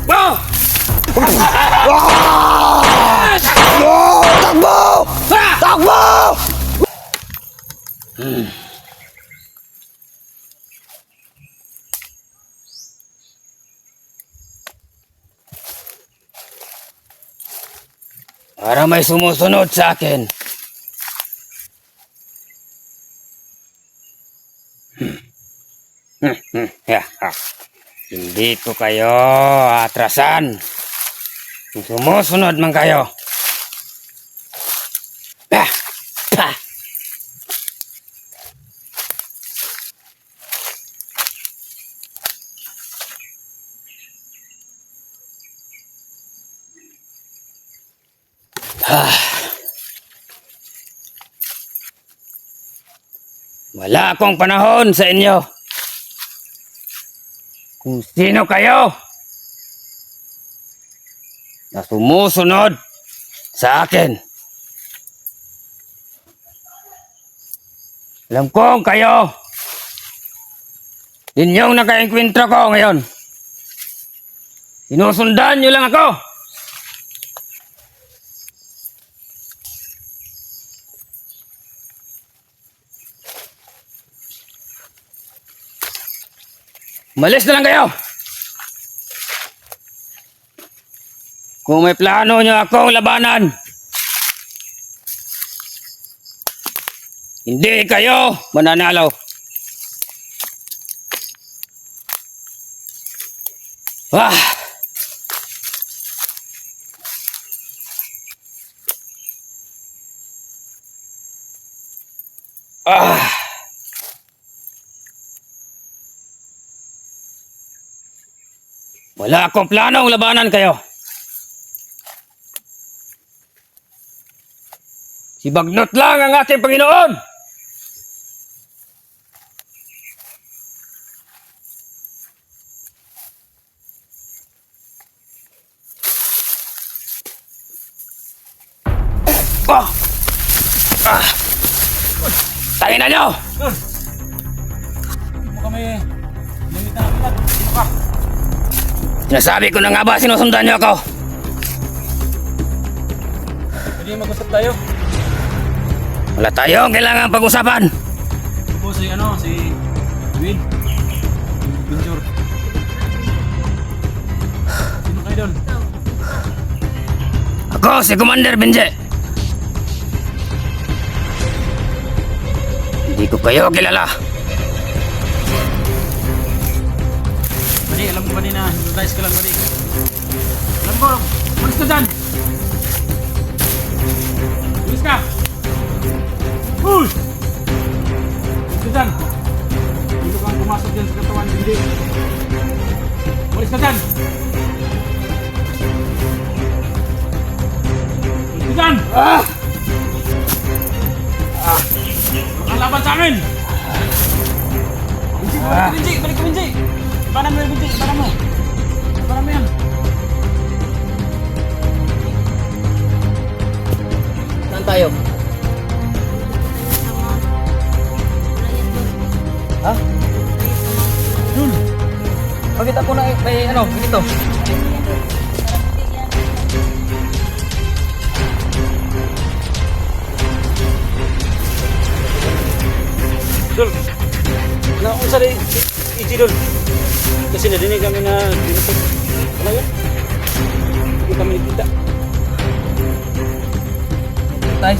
Oh! Takbo! Takbo! Para may sumusunod sa akin. Hindi ko kayo atrasan. Sumusunod man kayo. Ah! Ah! Wala akong panahon sa inyo. Kung sino kayo na sumusunod sa akin. Alam kong kayo inyong naka-enkwentro ko ngayon. Sinusundan nyo lang ako. Umalis na lang kayo. Kung may plano nyo akong labanan, hindi kayo mananalo. Ah! Ah! Wala akong planong labanan kayo. Si Bagnot lang ang ating Panginoon. Oh! Ah! Tayo na nyo! Mo kami limit na agad. Sino ka? Sinasabi ko na nga ba sinusundan nyo ako? Pwede mag-usap tayo. Wala tayong kailangan pag-usapan. Ito po si Win. Binjur. Sino kayo doon? Ako si Commander Benje. Hindi ko kayo kilala. Mali, alam ko ba na hypnotize ka lang, Mali? Alam ko, malis ka dyan! Malis ka! Uy! Malis ka dyan! Hindi kang pumasok dyan sa katawan, hindi. Malis ka dyan! Malis ka dyan! Ah! Makalaban sa amin! Benji, balik ka, Benji! Ibanan mo yung Benji, ibanan mo! Ibanan mo yan! Saan tayo? Ha? Yun! Bakit ako na may ano, ganito? Dul! Kung sa iti Dul! Kasi nadinig kami na dinapot. Ano yun? Hindi kami nakita. Tayo.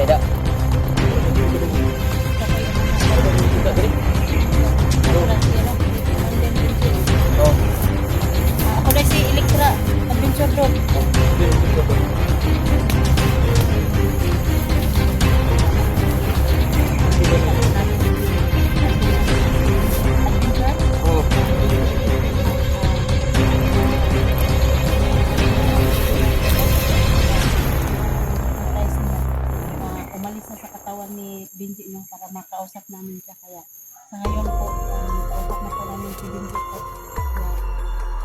Tidak. Oh. Ako na si Electra Adventure Group. Umalis na sa katawan ni Benji no, para makausap namin siya. Kaya sa ngayon po, kausap na po namin si Benji po.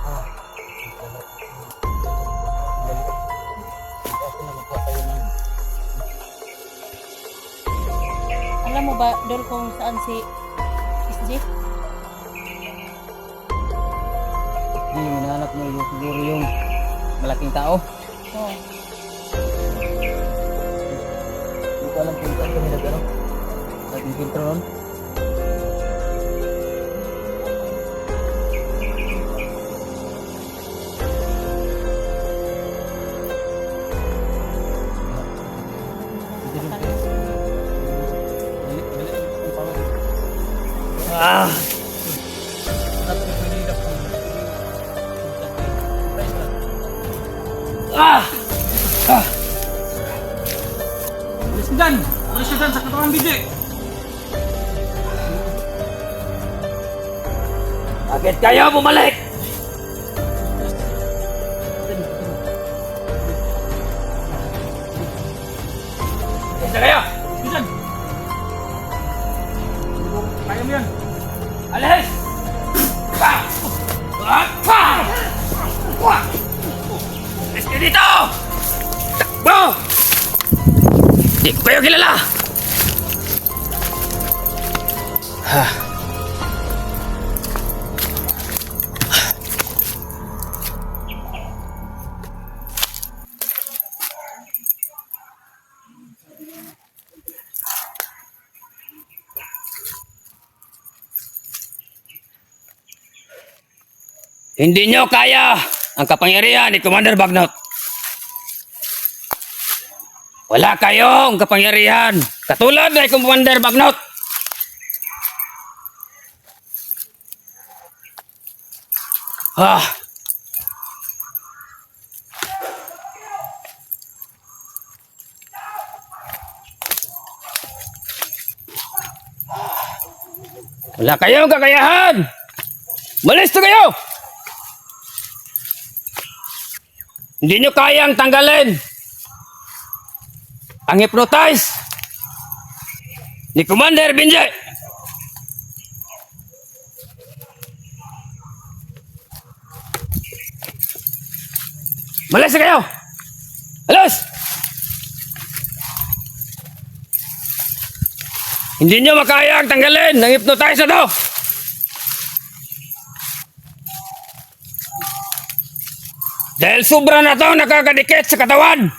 Kaya, ba, Dol, kung saan si SJ? Hindi, yung hinahanap niya yung siguro yung malaking tao. Oo. Hindi ko alam kung saan kami nag-ano. Nag-infiltro nun. Ah! Ah! Alis ka dyan! Alis ka dyan sa katawan BJ! Bakit kayo bumalik? Isa kayo! Alis ka dyan! Kaya mo yan! Alis! Pa! Pa! Pa! Alis kayo dito! Takbo! Di ko kayo kilala! Ha? Hindi nyo kaya ang kapangyarihan ni Commander Bagnot. Wala kayong kapangyarihan katulad ni Commander Bagnot. Ah. Wala kayong kakayahan. Malis na kayo. Hindi nyo kayang tanggalin ang hypnotize ni Commander Binjay. Malis na kayo! Alas! Hindi nyo makayang tanggalin ang hypnotize na to! Dahil sobra na to nakakadikit sa katawan.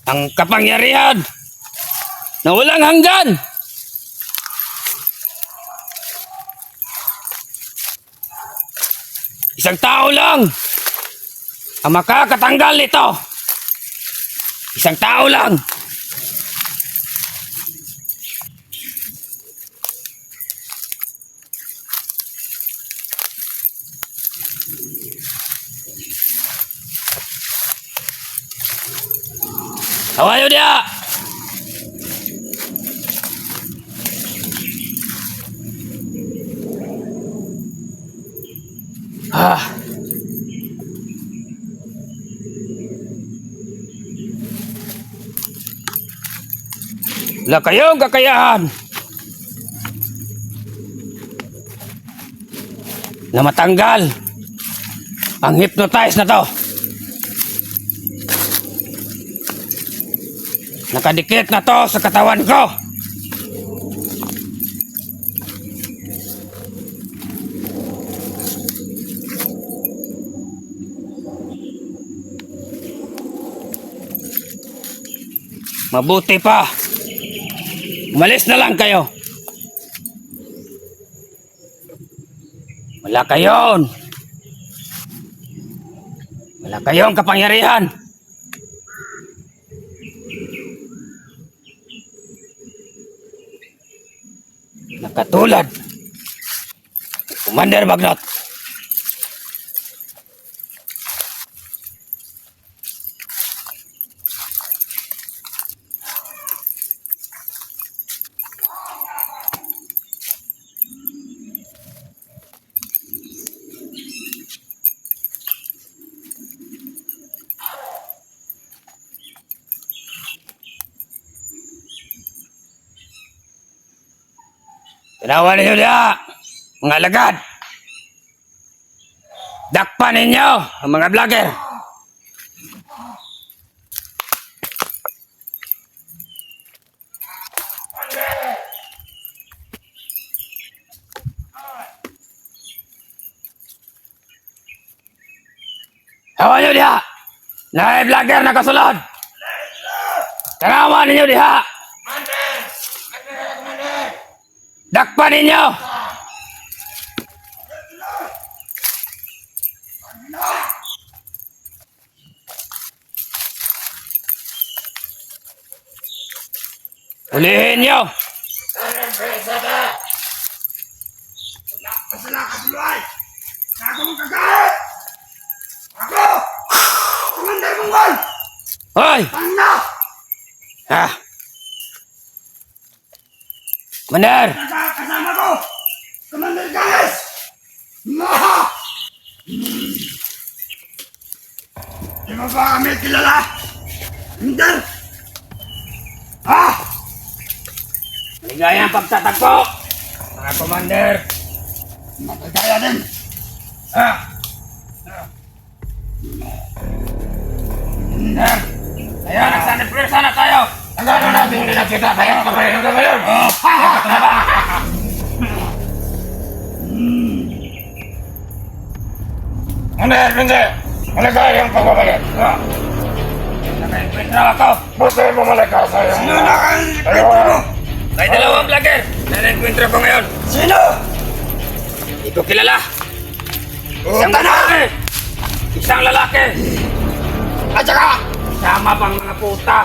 Ang kapangyarihan na walang hanggan. Isang tao lang ang makakatanggal nito. Isang tao lang. Hawayo dia. Ah. Wala kayong kakayahan na matanggal ang hypnotize na to. Nakadikit na to sa katawan ko. Mabuti pa. Umalis na lang kayo. Wala kayon. Wala kayong kapangyarihan. Nakatulad Commander Bagnot. Tinawa ninyo niya, mga alagad. Dakpan ninyo, ang mga vlogger. Awan nyo diha! Naay vlogger na kasulod! Tanawan ninyo diha! Dakpan ninyo! Ulihin nyo! Hoy! Ah! Bener! Kasama ko! Commander Ganges! Maha! Di mo ba kami kilala? Hindi! Ha? Maligayang pagtatagpo! Mga commander! Magkagaya din! Ah! Ayan, nagsanipir sana tayo! Nagano natin hindi nakita tayo kapareho na ngayon! Hindi! Maligayang pagbabalik! Nakainkwentro ako! Buti mo malakas sa'yo! Sino nakainkwentro mo? May dalawang vlogger na nainkwentro ko ngayon! Sino? Hindi ko kilala! Isang Puta na! lalaki! Isang lalaki! At saka! Sama pang mga puta!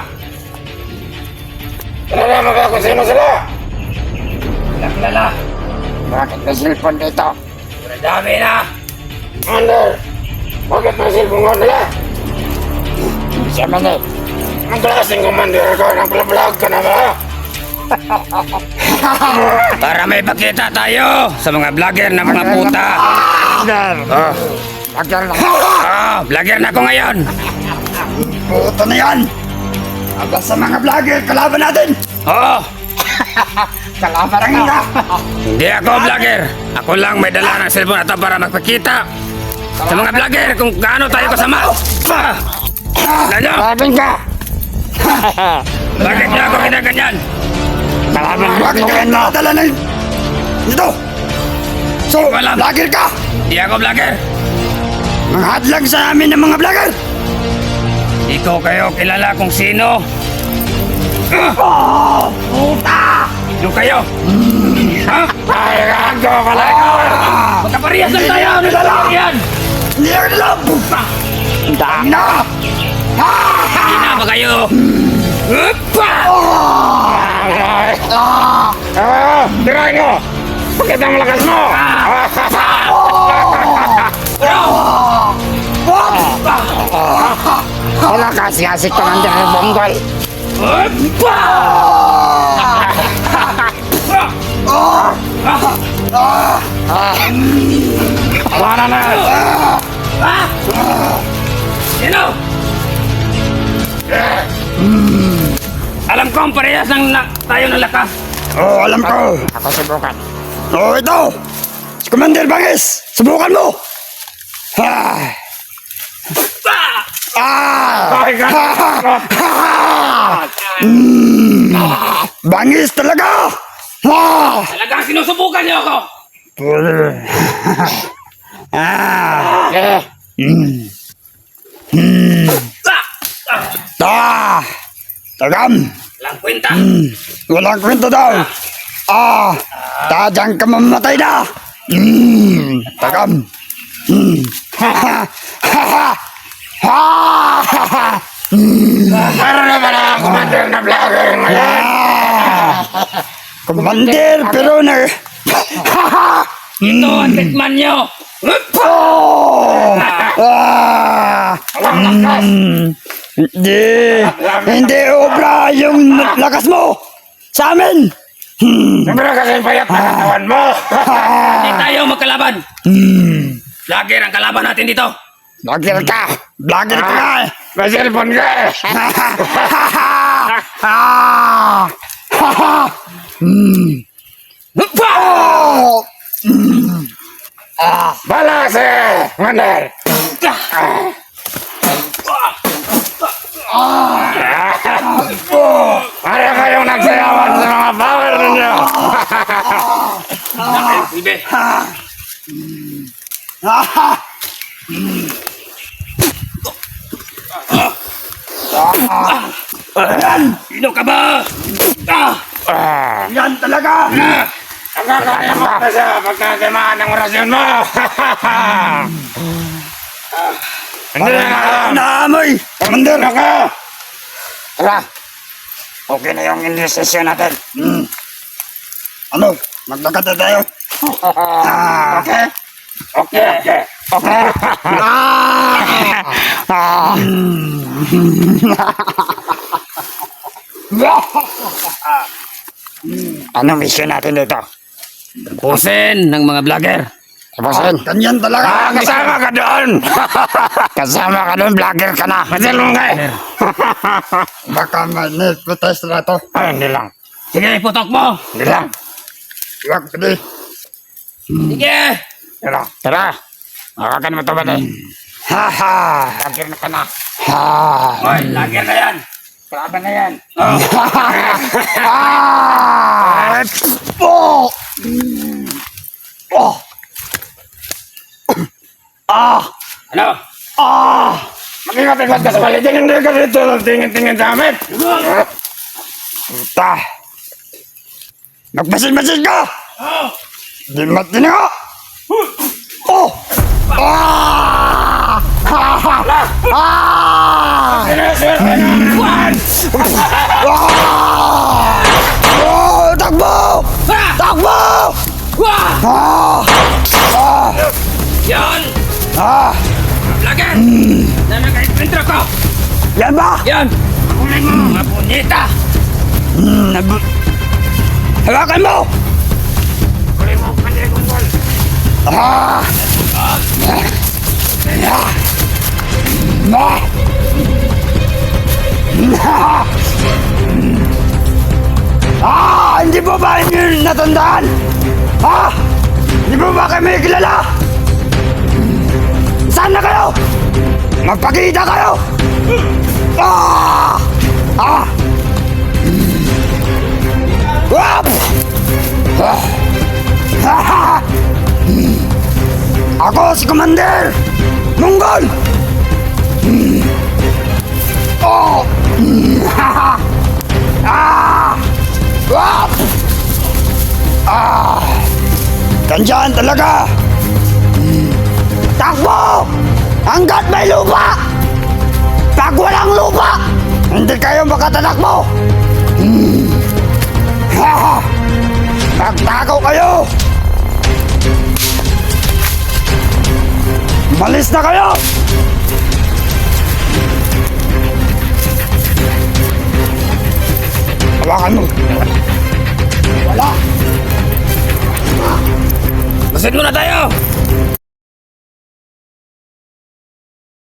Kilala mo ba kung sino sila? Walang kilala! Bakit may cellphone dito? Dami na! Commander! Bakit may cellphone ko nila? Siya man eh. Ang klaseng commander ko, nag-vlog ka na ba? Para may pakita tayo sa mga vlogger na mga puta! Commander! Oh, Vlogger na! vlogger na ako ngayon! Puto na yan! Aba sa mga vlogger, kalaban natin! Oh, Kalaban ang ina! hindi ako vlogger! Ako lang may dala ng cellphone at para magpakita sa mga vlogger kung gaano tayo kasama! Alam nyo? Kalaban ka! Bakit niyo ako ginaganyan? Kalaban ka! Bakit ka nadala ng... Dito! So, Wala. vlogger ka! Hindi ako vlogger! Mga hadlang sa amin ng mga vlogger! Hindi ko kayo kilala kung sino! Puta! Sino kayo? Ha? Ay, gago pala ikaw! Magkaparehas lang tayo! Ano Dala! yan? Hindi ako nila! Puta! Daan na! Hindi na ba kayo? Upa! Tirahin mo! Bakit ang lakas mo? Wala kasi si Commander Bonggol. Upa! Wala na! Sino? Alam ko ang parehas ng tayo ng lakas. Oo, alam ko. Ako subukan. Oo, ito! Si Commander Bangis! Subukan mo! Ah! Bangis talaga! Ah! Talagang sinusubukan niyo ako. Ah! Tagam! Walang kwenta. Walang kwento daw! Ah! Tadyang ka mamatay na! Tagam! Para naman ang commander na vlogger ngayon! Commander, pero na... Ito ang tikman niyo. Hindi obra yung lakas mo sa amin! Siyempre kasi payat na katawan mo! Hindi tayo magkalaban. Vlogger ang kalaban natin dito. Vlogger ka! Vlogger ka nga eh! May cellphone ka eh! Balas eh! Commander! Para kayong nagsayawan sa mga power ninyo! Ibe. Sino ka ba? Yan talaga! Nakakaya mo pa sa pagkakamaan ng orasyon mo! Hindi na ako! Naamoy! Commander! Ako! Tara! Okay na yung indesisyon natin. Ano? Magkakata tayo? Okay? Okay! Okay! Anong mission natin dito? Pusin ng mga vlogger. Pusin. Ganyan talaga! Kasama ka doon! Kasama ka doon, vlogger ka na. Masilong ka eh. Baka may protest na to. Ay, hindi lang. Sige, putok mo. Hindi lang. Huwag pwede. Sige. Tara. Tara. Makakan mo ito ba eh? Ha ha. Vlogger na ka na. Ha. Oy, vlogger na yan. Grabe na yan. Oh! Oh! Ano? Ah! Mag-ingat-ingat ka sa balitin. Hindi ka dito. Tingin-tingin sa amin. Puta! Magbasin-basin ka! Di matino! Oh! Ah! Ah! Oh! Takbo! Takbo! Ah! Ah! Yan! Ah! Vlogger! Na nag-intro ko! Yan ba? Yan! Kunin mo mga bonita! Hawakan mo! Kunin mo mga kontrol! Ah! Hindi mo ba inyo natandaan? Ha? Hindi mo ba kami kilala? Saan na kayo? Magpakita kayo! Ah! Ah! Wap! Ah! Ah! Ako si Commander Monggol! Oh! Ah! Wap! Ah! Tandyan talaga! Takbo! Hanggat may lupa! Pag walang lupa, hindi kayo makatatakbo! Magtago kayo! Malis na kayo! Hawakan mo! Wala! Basit muna tayo!